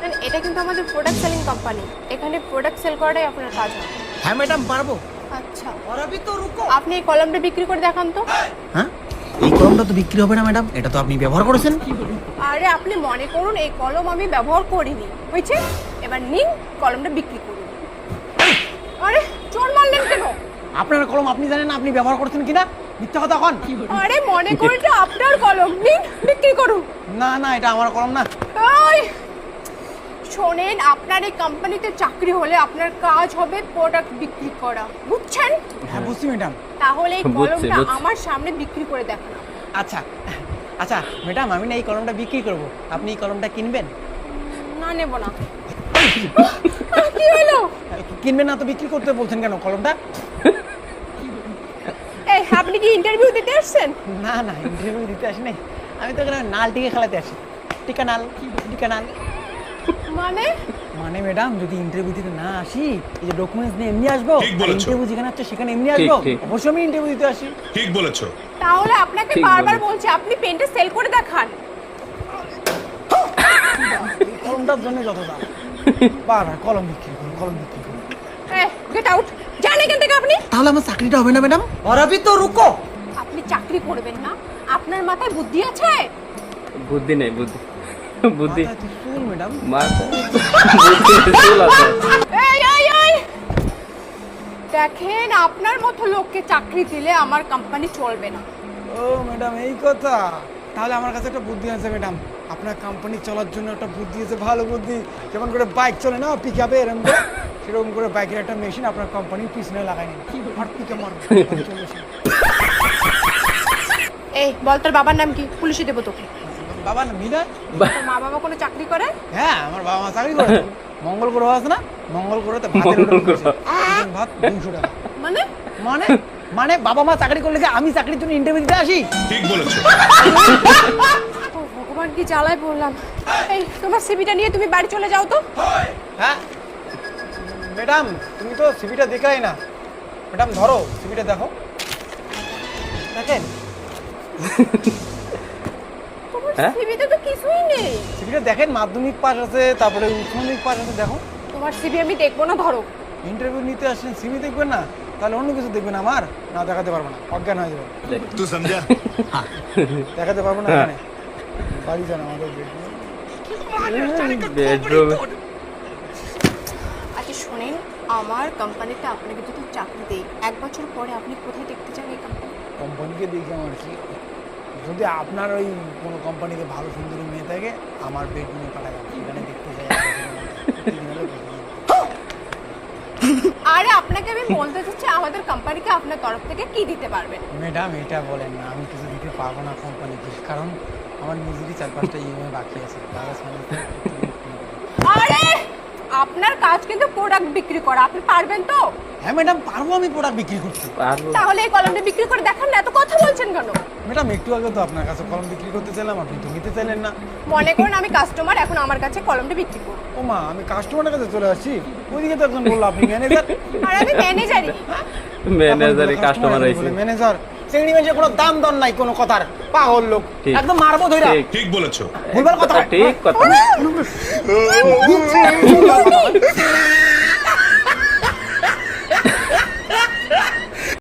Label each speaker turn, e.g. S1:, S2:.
S1: শোনেন, এটা কিন্তু আমাদের প্রোডাক্ট সেলিং কোম্পানি। এখানে প্রোডাক্ট সেল করাটাই আপনার কাজ হবে।
S2: হ্যাঁ ম্যাডাম পারবো।
S1: আচ্ছা,
S2: और अभी तो रुको।
S1: আপনি এই কলমটা বিক্রি করে দেখান তো।
S2: হ্যাঁ, এই কলমটা তো বিক্রি হবে না ম্যাডাম, এটা তো আপনি ব্যবহার করেছেন।
S1: আরে আপনি মনে করুন এই কলম আমি ব্যবহার করিনি, বুঝছে? এবার নিন কলমটা বিক্রি করুন। আরে চোর মারলেন কেন?
S2: আপনার কলম আপনি জানেন না আপনি ব্যবহার করেছেন কিনা? মিথ্যা কথা কন।
S1: আরে মনে করুন এটা আপনার কলম, নিন বিক্রি করুন।
S2: না না, এটা আমার কলম না।
S1: ওই শোনেন, আপনার এই কোম্পানিতে চাকরি হলে আপনার কাজ হবে প্রোডাক্ট বিক্রি করা, বুঝছেন?
S2: হ্যাঁ বুঝছি ম্যাডাম।
S1: তাহলে এই
S3: বুঝছি,
S1: কলমটা
S3: বুঝছি।
S1: আমার সামনে বিক্রি করে দেখানো।
S2: আচ্ছা আচ্ছা ম্যাডাম, আমি না এই কলমটা বিক্রি করব, আপনি এই কলমটা কিনবেন?
S1: না, নেব না। কি হলো?
S2: কিনবেন না তো বিক্রি করতে বলছেন কেন কলমটা?
S1: এই আপনি কি ইন্টারভিউ দিতে আসছেন?
S2: না না, ইন্টারভিউ দিতে আসি নাই, আমি তো এখানে নাল টিকে খেলাতে আসি। টিকা নাল, টিকা নাল।
S1: মানে
S2: মানে ম্যাডাম, যদি ইন্টারভিউ দিতে না আসি, এই যে ডকুমেন্টস নিয়ে এমনি আসবো,
S4: ঠিক বলেছো।
S2: ইন্টারভিউ যেখানে হচ্ছে সেখানে এমনি আসবো,
S3: ঠিক।
S2: অবশ্যই আমি ইন্টারভিউ দিতে আসি।
S4: ঠিক বলেছো।
S1: তাহলে আপনাকে
S3: ঠিক
S1: বারবার
S3: বলেছ।
S1: বলছি আপনি পেনটা সেল করে দেখান।
S2: এই কলমটার জন্য যত দাম, বারবার কলম বিক্রি করুন, কলম বিক্রি করুন।
S1: গেট আউট, যান এখান থেকে আপনি।
S2: তাহলে আমার চাকরিটা হবে না ম্যাডাম? और अभी तो रुको।
S1: আপনি চাকরি করবেন না? আপনার মাথায় বুদ্ধি আছে?
S3: বুদ্ধি নেই, বুদ্ধি বুদ্ধি
S2: মাথায় তো চুল ম্যাডাম।
S3: মাথায় বুদ্ধি চুল আছে।
S1: এই দেখেন, আপনার মতো লোককে চাকরি দিলে আমার কোম্পানি চলবে না।
S2: ও ম্যাডাম, এই কথা। তাহলে আমার কাছে একটা বুদ্ধি আছে ম্যাডাম, আপনার কোম্পানি চলার জন্য একটা বুদ্ধি আছে, ভালো বুদ্ধি। যেমন করে বাইক চলে না পিক আপে, এরকম করে সেরকম করে বাইকের একটা মেশিন আপনার কোম্পানির পিছনে লাগাই নিন, আর পিকে মারুন।
S1: এই বল, তোর বাবার নাম কি? পুলিশে দেবো তোকে।
S2: বাবা না মিলয়?
S1: তোর মা বাবা কোনো চাকরি করে?
S2: হ্যাঁ, আমার বাবা মা চাকরি করে। মঙ্গল গ্রহ আছে না, মঙ্গল গ্রহতে ভাতের order করেছে। একদিন ভাত 200 টাকা।
S1: মানে
S2: মানে মানে বাবা মা চাকরি করলে কি আমি চাকরির জন্য ইন্টারভিউ দিতে আসি?
S4: ঠিক বলেছো।
S1: ও ভগবান, কি জ্বালায় পড়লাম। এই তোমার সিভিটা নিয়ে তুমি বাড়ি চলে যাও তো।
S2: হ্যাঁ ম্যাডাম, তুমি তো সিভিটা দেখাই না। ম্যাডাম ধরো সিভিটা, দেখো, দেখেন
S1: তোমার
S3: হ্যাঁ?
S1: সিভিতে তো কিছুই নেই।
S2: সিভিটা দেখেন, মাধ্যমিক পাস আছে, তারপরে উচ্চ মাধ্যমিক পাস আছে, দেখো।
S1: তোমার সিভি আমি দেখবো না, ধরো।
S2: ইন্টারভিউ নিতে আসছেন, সিভি দেখবেন না? তাহলে অন্য কিছু দেখবেন, আমার না দেখাতে পারবো না, অজ্ঞান হয়ে যাবে।
S4: तू समझा।
S2: দেখাতে পারবো না এখানে। বাড়ি যান আমাদের
S3: বেডরুম
S1: আচ্ছা শোনেন, আমার কোম্পানিতে আপনাকে যদি চাকরি দেই, 1 বছর পরে আপনি কোথায় দেখতে চান এই কোম্পানি?
S2: কোম্পানিকে দেখি আমার কি, যদি আপনার ওই কোনো কোম্পানিতে ভালো সুন্দরী মেয়ে থাকে, আমার বেডরুমে পাঠাবেন, সেখানে দেখতে চাই।
S1: আরে আপনাকে আমি বলতে চাচ্ছি আমাদের কোম্পানিকে আপনার তরফ থেকে কি দিতে পারবেন?
S2: ম্যাডাম এটা বলেন না, আমি কিছু দিতে পারবো না কোম্পানিকে, কারণ আমার নিজেরই 4-5টা ইএমআই বাকি আছে। তারা
S1: আরে আপনার কাজ কিন্তু প্রোডাক্ট বিক্রি করা, আপনি পারবেন তো?
S2: হ্যাঁ ম্যাডাম, পারবো আমি প্রোডাক্ট বিক্রি করতে।
S3: পারবো।
S1: তাহলে এই কলমটা বিক্রি করে দেখান না, এত কথা বলছেন কেন?
S2: ম্যাডাম একটু আগে তো আপনার কাছে কলম বিক্রি করতে চাইলাম, আপনি তো নিতে চাইলেন না।
S1: মনে করুন আমি কাস্টমার, এখন আমার কাছে কলমটা বিক্রি করুন।
S2: ও মা, আমি কাস্টমারের কাছে চলে আসছি, ওইদিকে তো একজন বললো আপনি ম্যানেজার।
S1: আর আমি ম্যানেজারই।
S3: ম্যানেজারই কাস্টমার আইছে।
S2: ম্যানেজার চিংড়ি মাছের কোনো দাম দর নাই, কোনো কথার পাগল লোক,
S3: ঠিক।
S2: একদম মারবো ধইরা।
S3: ঠিক।
S4: ঠিক বলেছো।
S2: ভুলভাল কথা।
S3: ঠিক কথা।